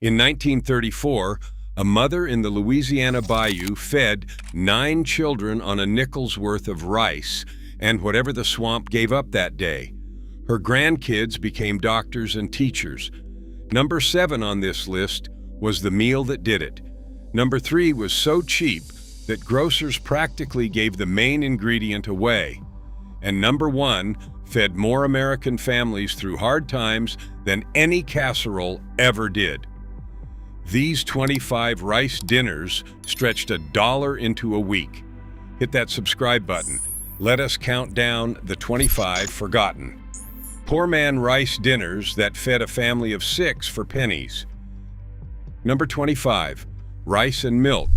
In 1934, a mother in the Louisiana bayou fed 9 children on a nickel's worth of rice and whatever the swamp gave up that day. Her grandkids became doctors and teachers. Number 7 on this list was the meal that did it. Number 3 was so cheap that grocers practically gave the main ingredient away. And number 1 fed more American families through hard times than any casserole ever did. These 25 rice dinners stretched $1 into a week. Hit that subscribe button. Let us count down the 25 forgotten. Poor man rice dinners that fed a family of 6 for pennies. Number 25, rice and milk.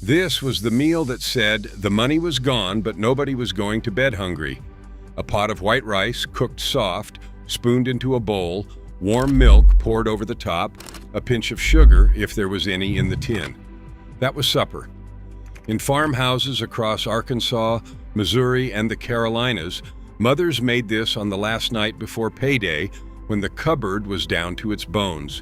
This was the meal that said the money was gone, but nobody was going to bed hungry. A pot of white rice cooked soft, spooned into a bowl, warm milk poured over the top, a pinch of sugar, if there was any, in the tin. That was supper. In farmhouses across Arkansas, Missouri, and the Carolinas, mothers made this on the last night before payday when the cupboard was down to its bones.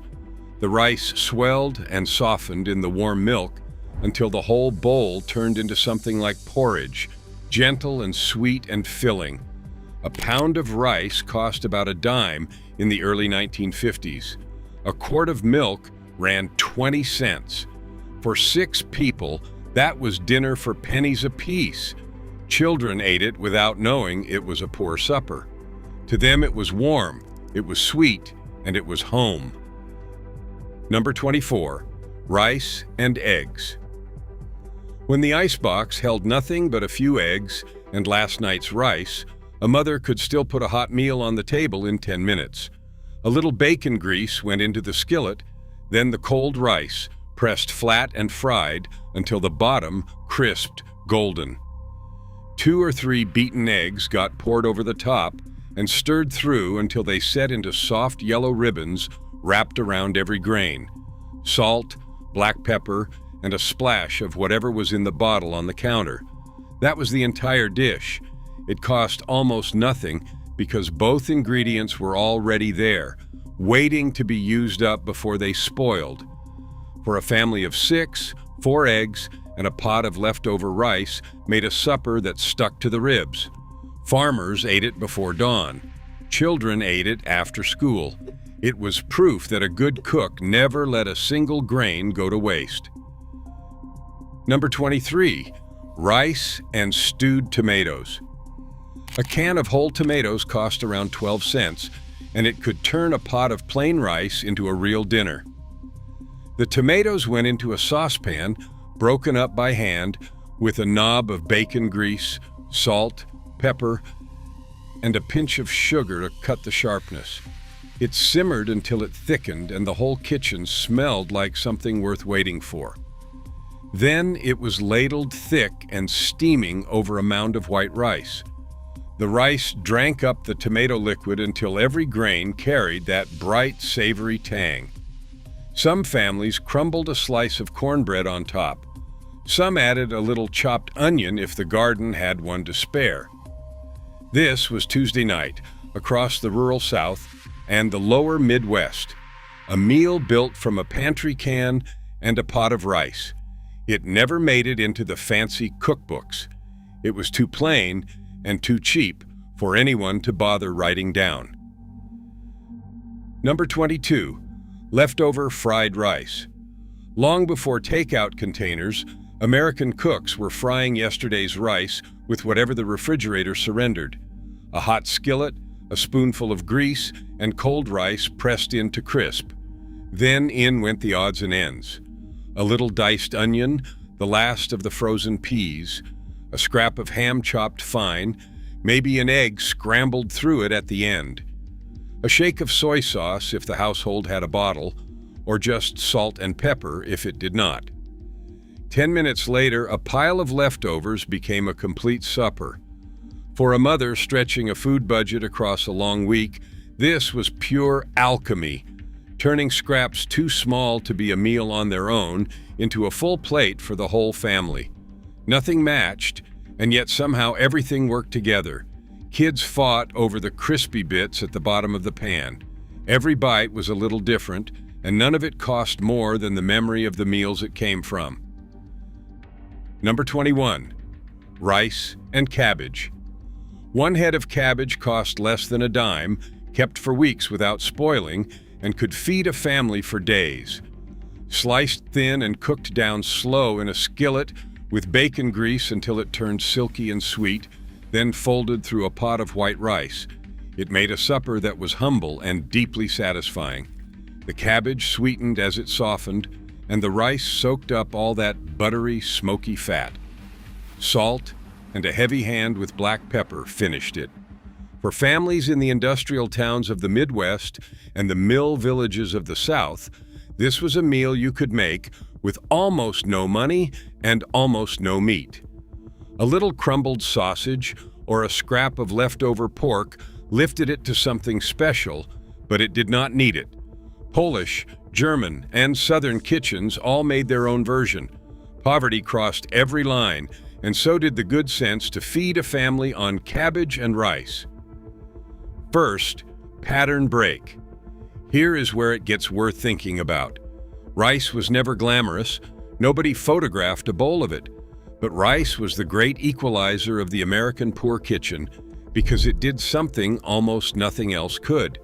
The rice swelled and softened in the warm milk until the whole bowl turned into something like porridge, gentle and sweet and filling. A pound of rice cost about a dime in the early 1950s. A quart of milk ran 20 cents. For 6 people, that was dinner for pennies apiece. Children ate it without knowing it was a poor supper. To them it was warm, it was sweet, and it was home. Number 24, rice and eggs. When the icebox held nothing but a few eggs and last night's rice, a mother could still put a hot meal on the table in 10 minutes. A little bacon grease went into the skillet, then the cold rice, pressed flat and fried until the bottom crisped golden. 2 or 3 beaten eggs got poured over the top and stirred through until they set into soft yellow ribbons wrapped around every grain. Salt, black pepper, and a splash of whatever was in the bottle on the counter. That was the entire dish. It cost almost nothing because both ingredients were already there, waiting to be used up before they spoiled. For a family of 6, 4 eggs and a pot of leftover rice made a supper that stuck to the ribs. Farmers ate it before dawn. Children ate it after school. It was proof that a good cook never let a single grain go to waste. Number 23, rice and stewed tomatoes. A can of whole tomatoes cost around 12 cents, and it could turn a pot of plain rice into a real dinner. The tomatoes went into a saucepan, broken up by hand, with a knob of bacon grease, salt, pepper, and a pinch of sugar to cut the sharpness. It simmered until it thickened, and the whole kitchen smelled like something worth waiting for. Then it was ladled thick and steaming over a mound of white rice. The rice drank up the tomato liquid until every grain carried that bright, savory tang. Some families crumbled a slice of cornbread on top. Some added a little chopped onion if the garden had one to spare. This was Tuesday night, across the rural South and the lower Midwest. A meal built from a pantry can and a pot of rice. It never made it into the fancy cookbooks. It was too plain and too cheap for anyone to bother writing down. Number 22, leftover fried rice. Long before takeout containers, American cooks were frying yesterday's rice with whatever the refrigerator surrendered. A hot skillet, a spoonful of grease, and cold rice pressed in to crisp. Then in went the odds and ends. A little diced onion, the last of the frozen peas, a scrap of ham chopped fine, maybe an egg scrambled through it at the end. A shake of soy sauce if the household had a bottle, or just salt and pepper if it did not. 10 minutes later, a pile of leftovers became a complete supper. For a mother stretching a food budget across a long week, this was pure alchemy, turning scraps too small to be a meal on their own into a full plate for the whole family. Nothing matched, and yet somehow everything worked together. Kids fought over the crispy bits at the bottom of the pan. Every bite was a little different, and none of it cost more than the memory of the meals it came from. Number 21. Rice and cabbage. One head of cabbage cost less than a dime, kept for weeks without spoiling, and could feed a family for days. Sliced thin and cooked down slow in a skillet with bacon grease until it turned silky and sweet, then folded through a pot of white rice. It made a supper that was humble and deeply satisfying. The cabbage sweetened as it softened, and the rice soaked up all that buttery, smoky fat. Salt and a heavy hand with black pepper finished it. For families in the industrial towns of the Midwest and the mill villages of the South, this was a meal you could make with almost no money and almost no meat. A little crumbled sausage or a scrap of leftover pork lifted it to something special, but it did not need it. Polish, German, and Southern kitchens all made their own version. Poverty crossed every line, and so did the good sense to feed a family on cabbage and rice. First, pattern break. Here is where it gets worth thinking about. Rice was never glamorous. Nobody photographed a bowl of it. But rice was the great equalizer of the American poor kitchen because it did something almost nothing else could.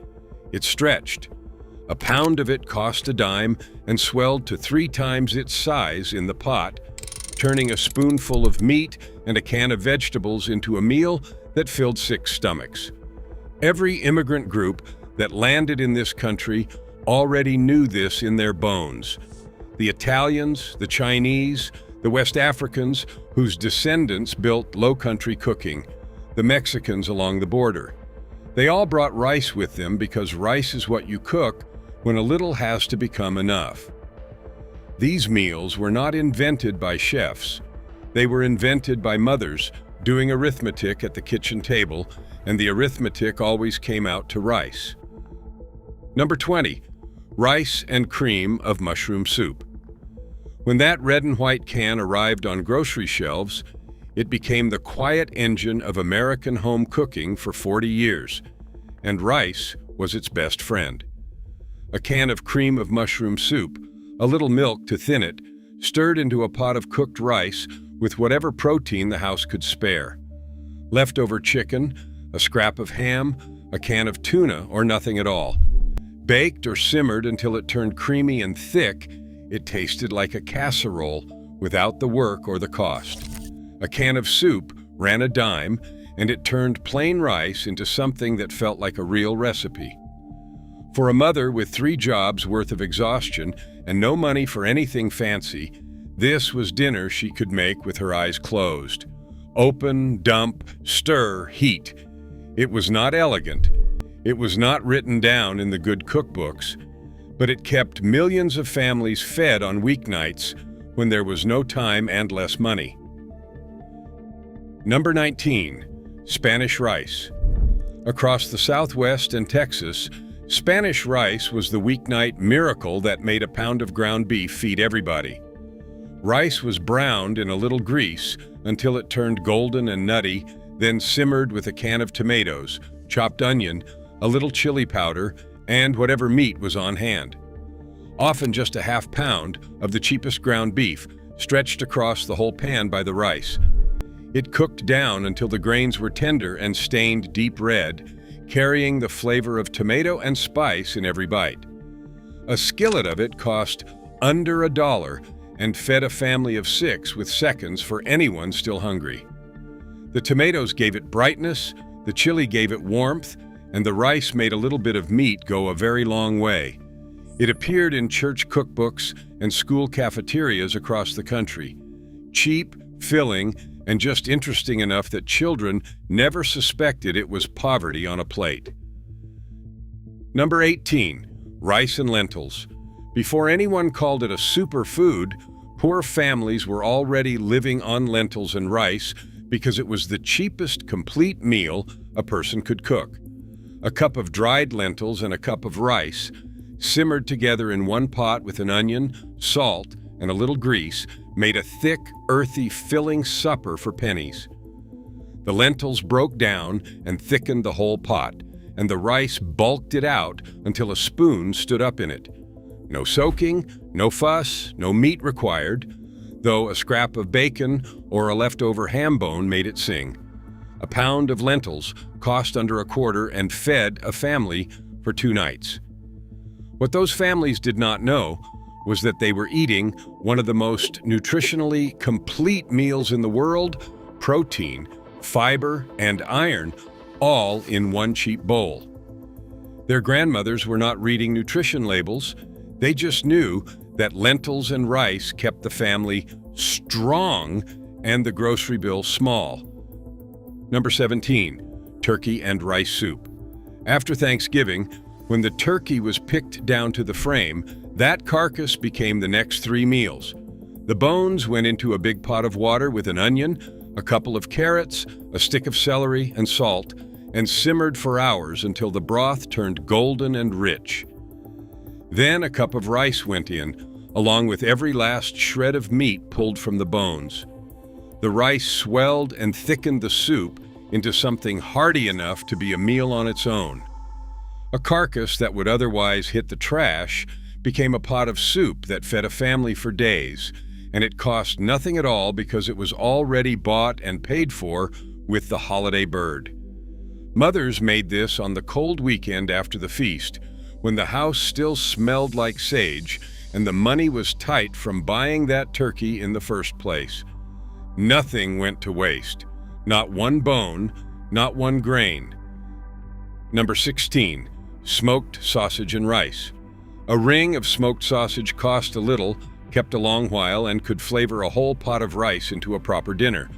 It stretched. A pound of it cost a dime and swelled to 3 times its size in the pot, turning a spoonful of meat and a can of vegetables into a meal that filled 6 stomachs. Every immigrant group that landed in this country already knew this in their bones. The Italians, the Chinese, the West Africans, whose descendants built low-country cooking, the Mexicans along the border. They all brought rice with them because rice is what you cook when a little has to become enough. These meals were not invented by chefs. They were invented by mothers doing arithmetic at the kitchen table, and the arithmetic always came out to rice. Number 20. Rice and cream of mushroom soup. When that red and white can arrived on grocery shelves, it became the quiet engine of American home cooking for 40 years, and rice was its best friend. A can of cream of mushroom soup, a little milk to thin it, stirred into a pot of cooked rice with whatever protein the house could spare. Leftover chicken, a scrap of ham, a can of tuna, or nothing at all. Baked or simmered until it turned creamy and thick, it tasted like a casserole without the work or the cost. A can of soup ran a dime, and it turned plain rice into something that felt like a real recipe. For a mother with 3 jobs worth of exhaustion and no money for anything fancy, this was dinner she could make with her eyes closed. Open, dump, stir, heat. It was not elegant. It was not written down in the good cookbooks, but it kept millions of families fed on weeknights when there was no time and less money. Number 19. Spanish rice. Across the Southwest and Texas, Spanish rice was the weeknight miracle that made a pound of ground beef feed everybody. Rice was browned in a little grease until it turned golden and nutty, then simmered with a can of tomatoes, chopped onion, a little chili powder, and whatever meat was on hand. Often just a half pound of the cheapest ground beef stretched across the whole pan by the rice. It cooked down until the grains were tender and stained deep red, carrying the flavor of tomato and spice in every bite. A skillet of it cost under $1 and fed a family of 6 with seconds for anyone still hungry. The tomatoes gave it brightness, the chili gave it warmth, and the rice made a little bit of meat go a very long way. It appeared in church cookbooks and school cafeterias across the country. Cheap, filling, and just interesting enough that children never suspected it was poverty on a plate. Number 18. Rice and lentils. Before anyone called it a superfood, poor families were already living on lentils and rice because it was the cheapest complete meal a person could cook. A cup of dried lentils and a cup of rice, simmered together in one pot with an onion, salt, and a little grease, made a thick, earthy, filling supper for pennies. The lentils broke down and thickened the whole pot, and the rice bulked it out until a spoon stood up in it. No soaking, no fuss, no meat required, though a scrap of bacon or a leftover ham bone made it sing. A pound of lentils cost under a quarter and fed a family for 2 nights. What those families did not know was that they were eating one of the most nutritionally complete meals in the world: protein, fiber, and iron, all in one cheap bowl. Their grandmothers were not reading nutrition labels. They just knew that lentils and rice kept the family strong and the grocery bill small. Number 17, turkey and rice soup. After Thanksgiving, when the turkey was picked down to the frame, that carcass became the next 3 meals. The bones went into a big pot of water with an onion, a couple of carrots, a stick of celery, and salt, and simmered for hours until the broth turned golden and rich. Then a cup of rice went in, along with every last shred of meat pulled from the bones. The rice swelled and thickened the soup into something hearty enough to be a meal on its own. A carcass that would otherwise hit the trash became a pot of soup that fed a family for days, and it cost nothing at all because it was already bought and paid for with the holiday bird. Mothers made this on the cold weekend after the feast, when the house still smelled like sage and the money was tight from buying that turkey in the first place. Nothing went to waste. Not one bone, not one grain. Number 16, smoked sausage and rice. A ring of smoked sausage cost a little, kept a long while, and could flavor a whole pot of rice into a proper dinner.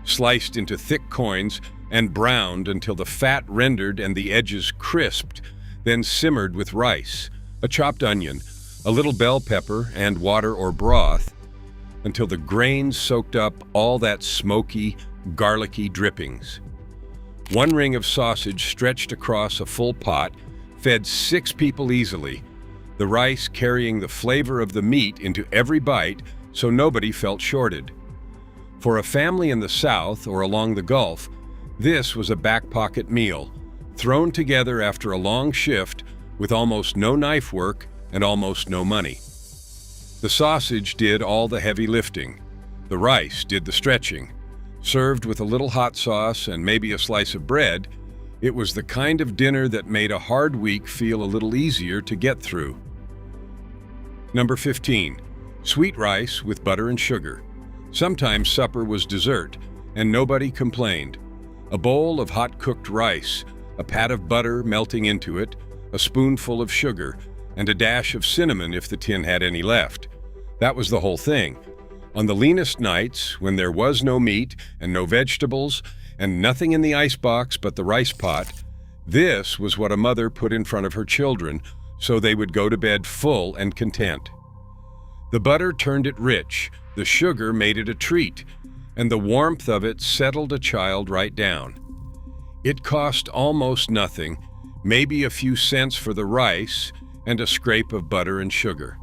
Sliced into thick coins and browned until the fat rendered and the edges crisped, then simmered with rice, a chopped onion, a little bell pepper, and water or broth, until the grains soaked up all that smoky, garlicky drippings. 1 ring of sausage stretched across a full pot fed 6 people easily, the rice carrying the flavor of the meat into every bite so nobody felt shorted. For a family in the South or along the Gulf, this was a back-pocket meal, thrown together after a long shift with almost no knife work and almost no money. The sausage did all the heavy lifting. The rice did the stretching. Served with a little hot sauce and maybe a slice of bread, it was the kind of dinner that made a hard week feel a little easier to get through. Number 15, sweet rice with butter and sugar. Sometimes supper was dessert, and nobody complained. A bowl of hot-cooked rice, a pat of butter melting into it, a spoonful of sugar, and a dash of cinnamon if the tin had any left. That was the whole thing. On the leanest nights, when there was no meat and no vegetables and nothing in the icebox but the rice pot, this was what a mother put in front of her children so they would go to bed full and content. The butter turned it rich, the sugar made it a treat, and the warmth of it settled a child right down. It cost almost nothing, maybe a few cents for the rice and a scrape of butter and sugar.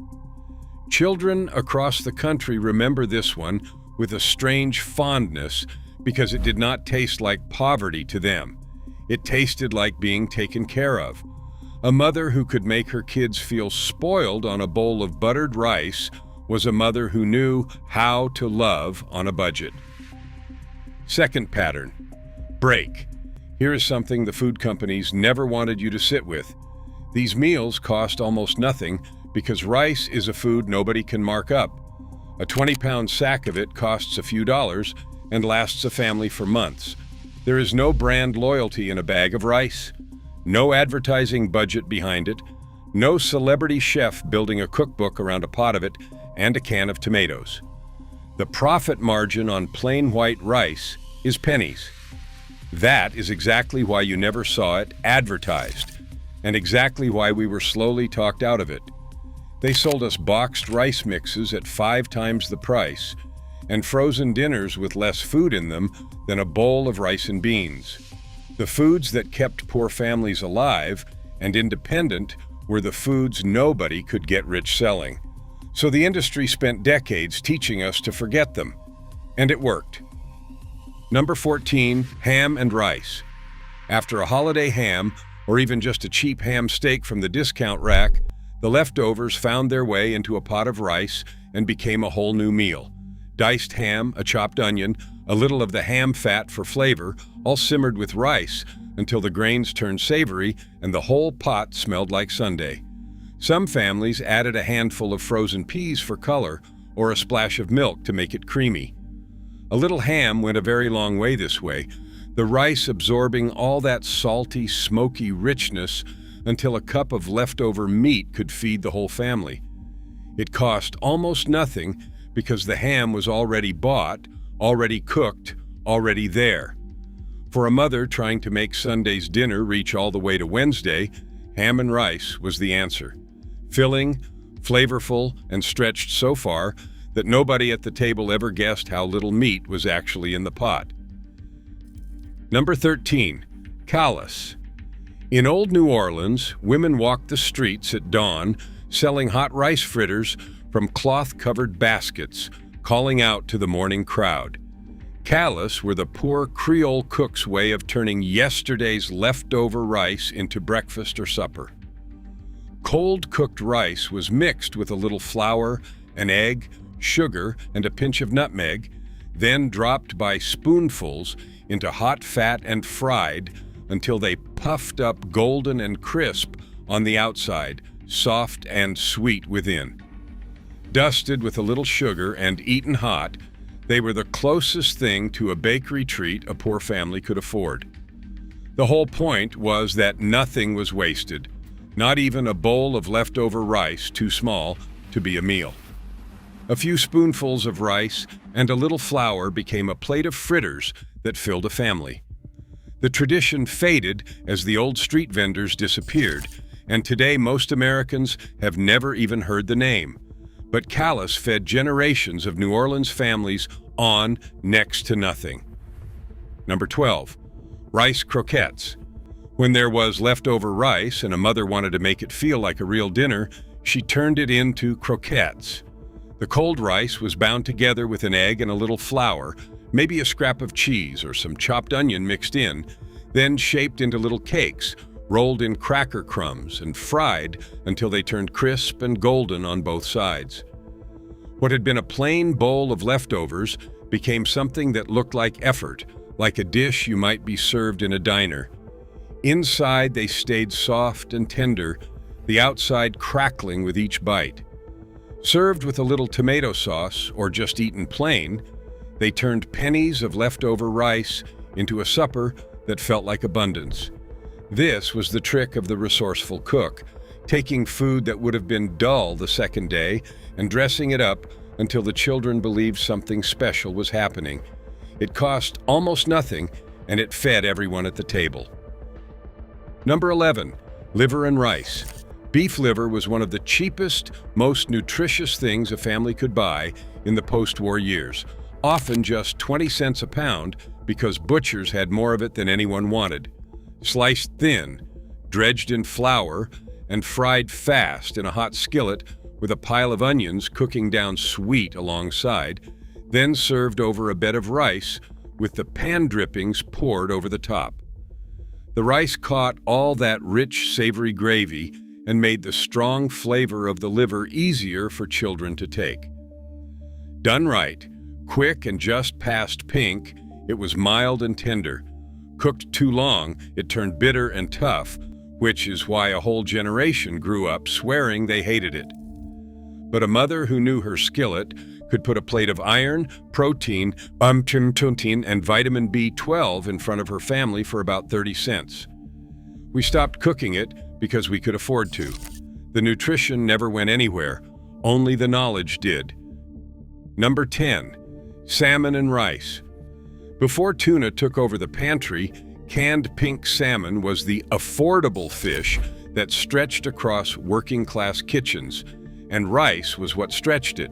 Children across the country remember this one with a strange fondness because it did not taste like poverty to them. It tasted like being taken care of. A mother who could make her kids feel spoiled on a bowl of buttered rice was a mother who knew how to love on a budget. Second pattern, break. Here is something the food companies never wanted you to sit with. These meals cost almost nothing because rice is a food nobody can mark up. A 20-pound sack of it costs a few dollars and lasts a family for months. There is no brand loyalty in a bag of rice, no advertising budget behind it, no celebrity chef building a cookbook around a pot of it and a can of tomatoes. The profit margin on plain white rice is pennies. That is exactly why you never saw it advertised, and exactly why we were slowly talked out of it. They sold us boxed rice mixes at 5 times the price, and frozen dinners with less food in them than a bowl of rice and beans. The foods that kept poor families alive and independent were the foods nobody could get rich selling. So the industry spent decades teaching us to forget them, and it worked. Number 14, ham and rice. After a holiday ham, or even just a cheap ham steak from the discount rack, The leftovers found their way into a pot of rice and became a whole new meal. Diced ham, a chopped onion, a little of the ham fat for flavor, all simmered with rice until the grains turned savory and the whole pot smelled like Sunday. Some families added a handful of frozen peas for color or a splash of milk to make it creamy. A little ham went a very long way this way, the rice absorbing all that salty, smoky richness until a cup of leftover meat could feed the whole family. It cost almost nothing because the ham was already bought, already cooked, already there. For a mother trying to make Sunday's dinner reach all the way to Wednesday, ham and rice was the answer. Filling, flavorful, and stretched so far that nobody at the table ever guessed how little meat was actually in the pot. Number 13, callus. In old New Orleans, women walked the streets at dawn selling hot rice fritters from cloth-covered baskets, calling out to the morning crowd. Callus were the poor Creole cook's way of turning yesterday's leftover rice into breakfast or supper. Cold cooked rice was mixed with a little flour, an egg, sugar, and a pinch of nutmeg, then dropped by spoonfuls into hot fat and fried until they puffed up golden and crisp on the outside, soft and sweet within. Dusted with a little sugar and eaten hot, they were the closest thing to a bakery treat a poor family could afford. The whole point was that nothing was wasted, not even a bowl of leftover rice too small to be a meal. A few spoonfuls of rice and a little flour became a plate of fritters that filled a family. The tradition faded as the old street vendors disappeared, and today most Americans have never even heard the name. But callus fed generations of New Orleans families on next to nothing. Number 12, rice croquettes. When there was leftover rice and a mother wanted to make it feel like a real dinner, she turned it into croquettes. The cold rice was bound together with an egg and a little flour, maybe a scrap of cheese or some chopped onion mixed in, then shaped into little cakes, rolled in cracker crumbs, and fried until they turned crisp and golden on both sides. What had been a plain bowl of leftovers became something that looked like effort, like a dish you might be served in a diner. Inside they stayed soft and tender, the outside crackling with each bite. Served with a little tomato sauce or just eaten plain, they turned pennies of leftover rice into a supper that felt like abundance. This was the trick of the resourceful cook, taking food that would have been dull the second day and dressing it up until the children believed something special was happening. It cost almost nothing, and it fed everyone at the table. Number 11, liver and rice. Beef liver was one of the cheapest, most nutritious things a family could buy in the post-war years, often just 20 cents a pound because butchers had more of it than anyone wanted. Sliced thin, dredged in flour, and fried fast in a hot skillet with a pile of onions cooking down sweet alongside, then served over a bed of rice with the pan drippings poured over the top. The rice caught all that rich, savory gravy and made the strong flavor of the liver easier for children to take. Done right, quick and just past pink, it was mild and tender. Cooked too long, it turned bitter and tough, which is why a whole generation grew up swearing they hated it. But a mother who knew her skillet could put a plate of iron, protein, and vitamin B12 in front of her family for about 30 cents. We stopped cooking it because we could afford to. The nutrition never went anywhere, only the knowledge did. Number 10, salmon and rice. Before tuna took over the pantry, canned pink salmon was the affordable fish that stretched across working-class kitchens, and rice was what stretched it.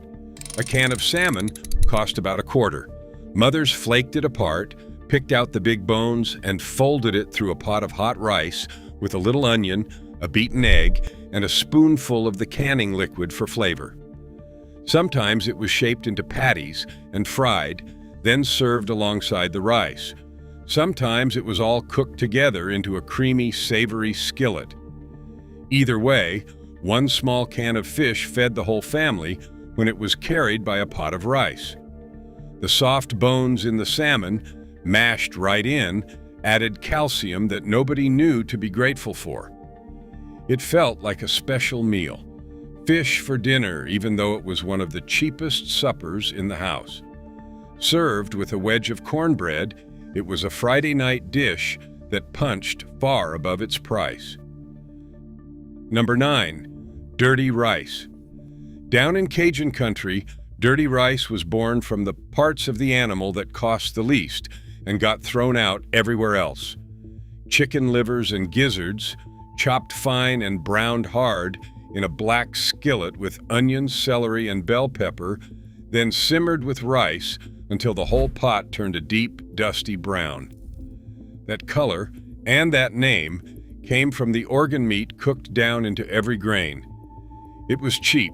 A can of salmon cost about a quarter. Mothers flaked it apart, picked out the big bones, and folded it through a pot of hot rice with a little onion, a beaten egg, and a spoonful of the canning liquid for flavor. Sometimes it was shaped into patties and fried, then served alongside the rice. Sometimes it was all cooked together into a creamy, savory skillet. Either way, One small can of fish fed the whole family when it was carried by a pot of rice. The soft bones in the salmon, mashed right in, added calcium that nobody knew to be grateful for. It felt like a special meal. Fish for dinner, even though it was one of the cheapest suppers in the house. Served with a wedge of cornbread, it was a Friday night dish that punched far above its price. Number 9, dirty rice. Down in Cajun country, dirty rice was born from the parts of the animal that cost the least and got thrown out everywhere else. Chicken livers and gizzards, chopped fine and browned hard in a black skillet with onions, celery, and bell pepper, then simmered with rice until the whole pot turned a deep, dusty brown. That color and that name came from the organ meat cooked down into every grain. It was cheap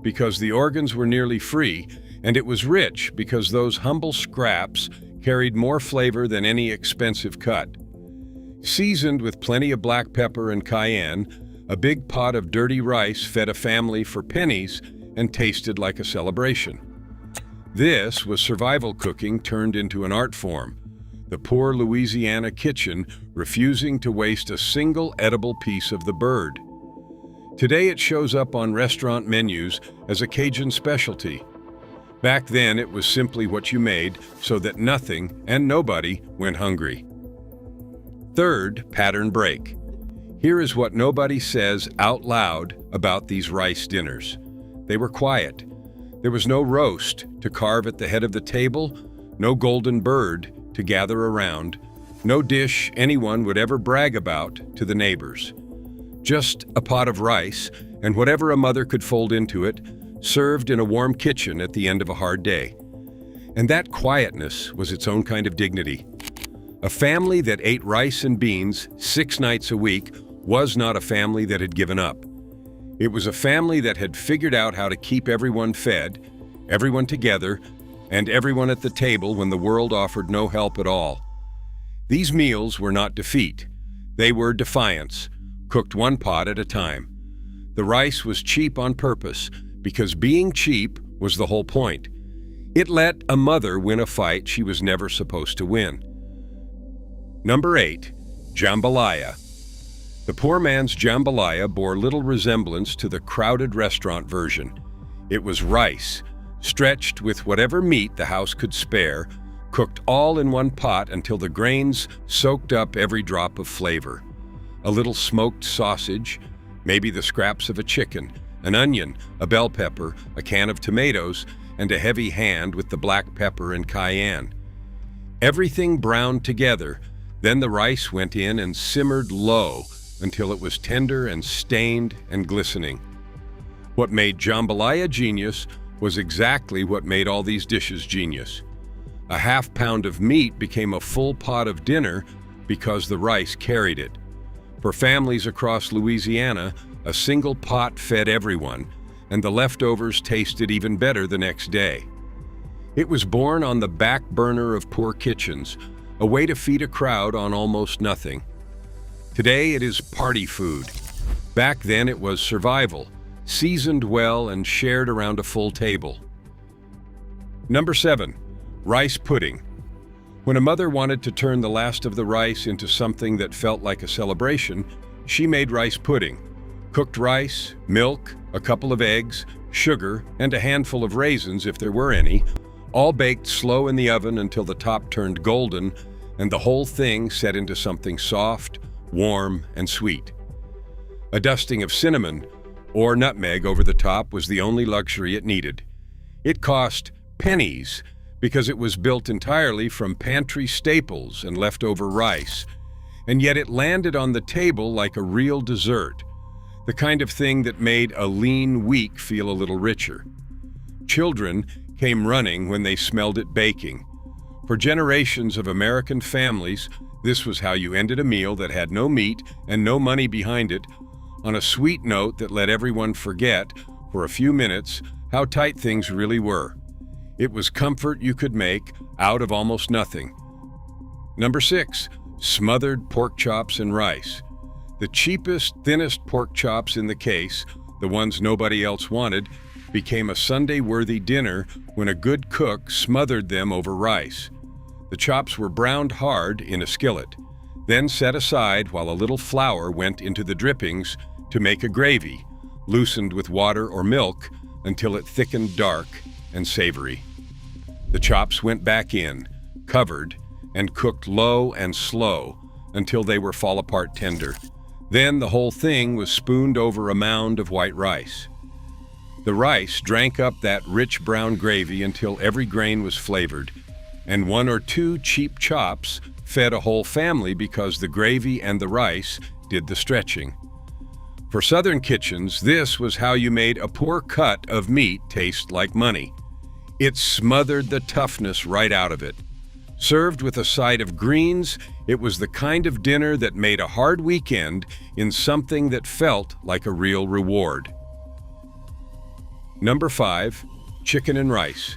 because the organs were nearly free, and it was rich because those humble scraps carried more flavor than any expensive cut. Seasoned with plenty of black pepper and cayenne, a big pot of dirty rice fed a family for pennies and tasted like a celebration. This was survival cooking turned into an art form, the poor Louisiana kitchen refusing to waste a single edible piece of the bird. Today it shows up on restaurant menus as a Cajun specialty. Back then it was simply what you made so that nothing and nobody went hungry. Third, pattern break. Here is what nobody says out loud about these rice dinners. They were quiet. There was no roast to carve at the head of the table, no golden bird to gather around, no dish anyone would ever brag about to the neighbors. Just a pot of rice and whatever a mother could fold into it, served in a warm kitchen at the end of a hard day. And that quietness was its own kind of dignity. A family that ate rice and beans 6 nights a week was not a family that had given up. It was a family that had figured out how to keep everyone fed, everyone together, and everyone at the table when the world offered no help at all. These meals were not defeat. They were defiance, cooked one pot at a time. The rice was cheap on purpose because being cheap was the whole point. It let a mother win a fight she was never supposed to win. Number 8, jambalaya. The poor man's jambalaya bore little resemblance to the crowded restaurant version. It was rice, stretched with whatever meat the house could spare, cooked all in one pot until the grains soaked up every drop of flavor. A little smoked sausage, maybe the scraps of a chicken, an onion, a bell pepper, a can of tomatoes, and a heavy hand with the black pepper and cayenne. Everything browned together, then the rice went in and simmered low until it was tender and stained and glistening. What made jambalaya genius was exactly what made all these dishes genius. A half pound of meat became a full pot of dinner because the rice carried it. For families across Louisiana, a single pot fed everyone, and the leftovers tasted even better the next day. It was born on the back burner of poor kitchens, a way to feed a crowd on almost nothing. Today it is party food. Back then it was survival, seasoned well and shared around a full table. Number 7, rice pudding. When a mother wanted to turn the last of the rice into something that felt like a celebration, she made rice pudding. Cooked rice, milk, a couple of eggs, sugar, and a handful of raisins if there were any, all baked slow in the oven until the top turned golden and the whole thing set into something soft, warm, and sweet. A dusting of cinnamon or nutmeg over the top was the only luxury it needed. It cost pennies because it was built entirely from pantry staples and leftover rice, and yet it landed on the table like a real dessert, the kind of thing that made a lean week feel a little richer. Children came running when they smelled it baking. For generations of American families, this was how you ended a meal that had no meat and no money behind it, on a sweet note that let everyone forget, for a few minutes, how tight things really were. It was comfort you could make out of almost nothing. Number 6, smothered pork chops and rice. The cheapest, thinnest pork chops in the case, the ones nobody else wanted, became a Sunday-worthy dinner when a good cook smothered them over rice. The chops were browned hard in a skillet, then set aside while a little flour went into the drippings to make a gravy, loosened with water or milk until it thickened dark and savory. The chops went back in, covered, and cooked low and slow until they were fall-apart tender. Then the whole thing was spooned over a mound of white rice. The rice drank up that rich brown gravy until every grain was flavored, and 1 or 2 cheap chops fed a whole family because the gravy and the rice did the stretching. For Southern kitchens, this was how you made a poor cut of meat taste like money. It smothered the toughness right out of it. Served with a side of greens, it was the kind of dinner that made a hard weekend in something that felt like a real reward. Number 5, chicken and rice.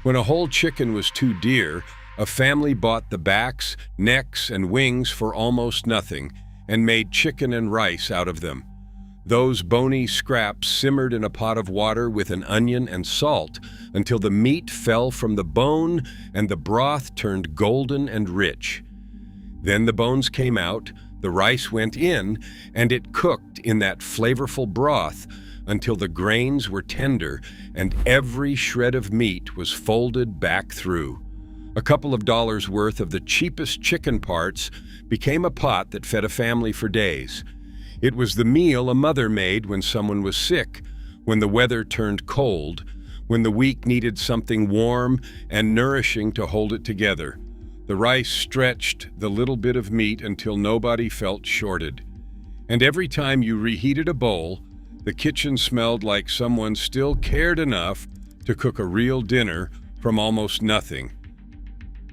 When a whole chicken was too dear, a family bought the backs, necks, and wings for almost nothing and made chicken and rice out of them. Those bony scraps simmered in a pot of water with an onion and salt until the meat fell from the bone and the broth turned golden and rich. Then the bones came out, the rice went in, and it cooked in that flavorful broth until the grains were tender and every shred of meat was folded back through. A couple of dollars worth of the cheapest chicken parts became a pot that fed a family for days. It was the meal a mother made when someone was sick, when the weather turned cold, when the week needed something warm and nourishing to hold it together. The rice stretched the little bit of meat until nobody felt shorted. And every time you reheated a bowl, the kitchen smelled like someone still cared enough to cook a real dinner from almost nothing.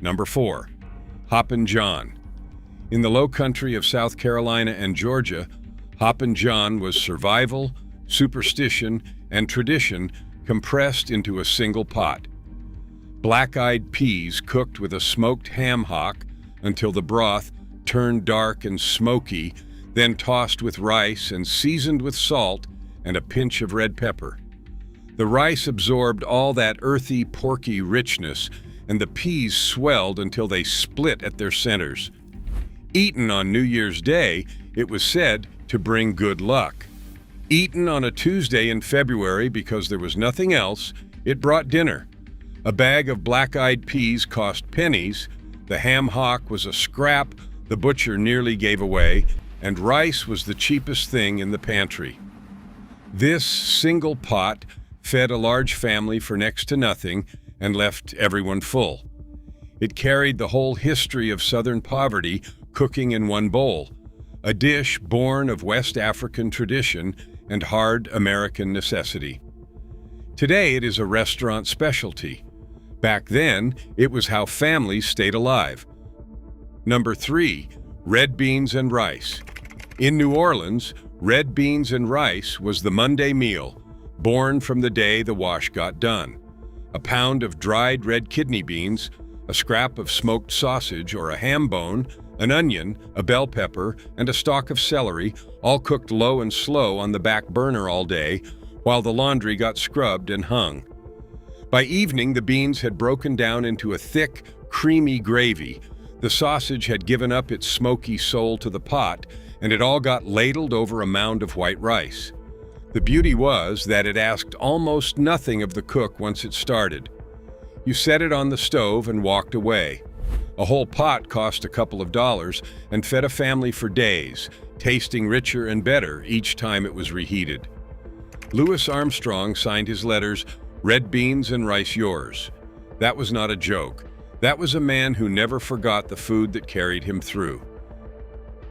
Number 4, Hoppin' John. In the low country of South Carolina and Georgia, Hoppin' John was survival, superstition, and tradition compressed into a single pot. Black-eyed peas cooked with a smoked ham hock until the broth turned dark and smoky, then tossed with rice and seasoned with salt and a pinch of red pepper. The rice absorbed all that earthy, porky richness, and the peas swelled until they split at their centers. Eaten on New Year's Day, it was said to bring good luck. Eaten on a Tuesday in February because there was nothing else, it brought dinner. A bag of black-eyed peas cost pennies, the ham hock was a scrap the butcher nearly gave away, and rice was the cheapest thing in the pantry. This single pot fed a large family for next to nothing and left everyone full. It carried the whole history of Southern poverty cooking in one bowl, a dish born of West African tradition and hard American necessity. Today it is a restaurant specialty. Back then, it was how families stayed alive. Number 3, red beans and rice. In New Orleans, red beans and rice was the Monday meal, born from the day the wash got done. A pound of dried red kidney beans, a scrap of smoked sausage or a ham bone, an onion, a bell pepper, and a stalk of celery, all cooked low and slow on the back burner all day, while the laundry got scrubbed and hung. By evening, the beans had broken down into a thick, creamy gravy. The sausage had given up its smoky soul to the pot, and it all got ladled over a mound of white rice. The beauty was that it asked almost nothing of the cook once it started. You set it on the stove and walked away. A whole pot cost a couple of dollars and fed a family for days, tasting richer and better each time it was reheated. Louis Armstrong signed his letters, "Red beans and rice yours." That was not a joke. That was a man who never forgot the food that carried him through.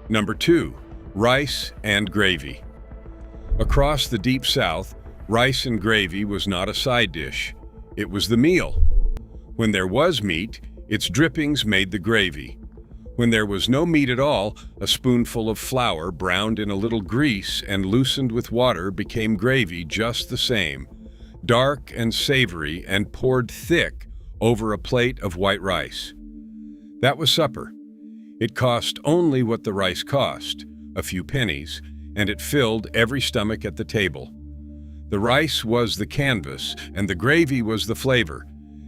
Number 2, rice and gravy. Across the Deep South, rice and gravy was not a side dish. It was the meal. When there was meat, its drippings made the gravy. When there was no meat at all, a spoonful of flour browned in a little grease and loosened with water became gravy just the same, dark and savory and poured thick over a plate of white rice. That was supper. It cost only what the rice cost, a few pennies, and it filled every stomach at the table. The rice was the canvas, and the gravy was the flavor,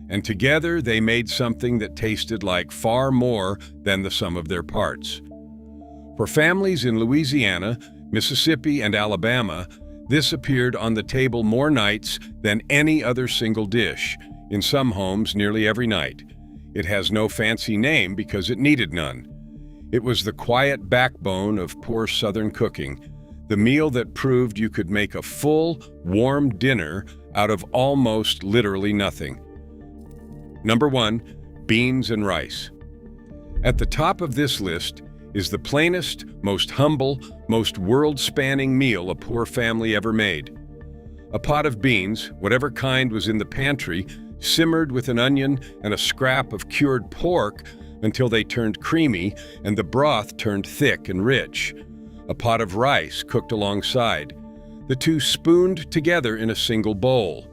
and together they made something that tasted like far more than the sum of their parts. For families in Louisiana, Mississippi, and Alabama, this appeared on the table more nights than any other single dish, in some homes nearly every night. It has no fancy name because it needed none. It was the quiet backbone of poor Southern cooking, the meal that proved you could make a full, warm dinner out of almost literally nothing. Number 1, beans and rice. At the top of this list is the plainest, most humble, most world-spanning meal a poor family ever made. A pot of beans, whatever kind was in the pantry, simmered with an onion and a scrap of cured pork until they turned creamy and the broth turned thick and rich. A pot of rice cooked alongside, the two spooned together in a single bowl.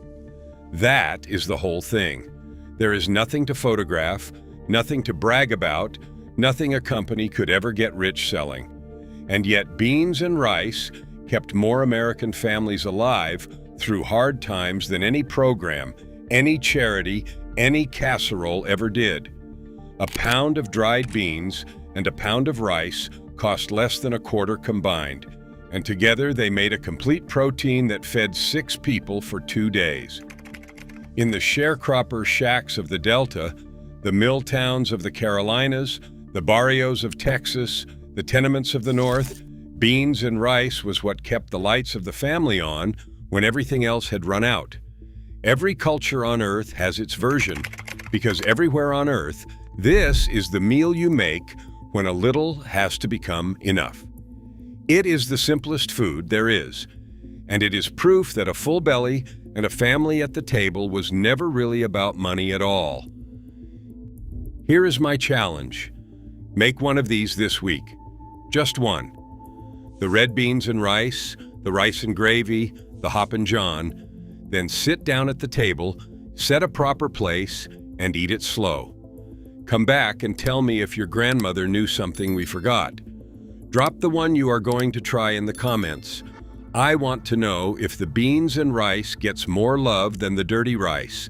That is the whole thing. There is nothing to photograph, nothing to brag about, nothing a company could ever get rich selling. And yet beans and rice kept more American families alive through hard times than any program, any charity, any casserole ever did. A pound of dried beans and a pound of rice cost less than a quarter combined, and together they made a complete protein that fed 6 people for 2 days. In the sharecropper shacks of the Delta, the mill towns of the Carolinas, the barrios of Texas, the tenements of the North, beans and rice was what kept the lights of the family on when everything else had run out. Every culture on Earth has its version, because everywhere on Earth, this is the meal you make when a little has to become enough. It is the simplest food there is, and it is proof that a full belly and a family at the table was never really about money at all. Here is my challenge. Make one of these this week. Just one. The red beans and rice, the rice and gravy, the Hoppin' John. Then sit down at the table, set a proper place, and eat it slow. Come back and tell me if your grandmother knew something we forgot. Drop the one you are going to try in the comments. I want to know if the beans and rice gets more love than the dirty rice.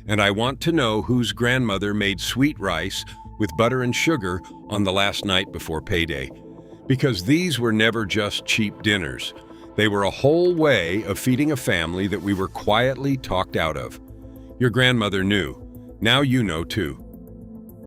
And I want to know whose grandmother made sweet rice with butter and sugar on the last night before payday. Because these were never just cheap dinners. They were a whole way of feeding a family that we were quietly talked out of. Your grandmother knew. Now you know too.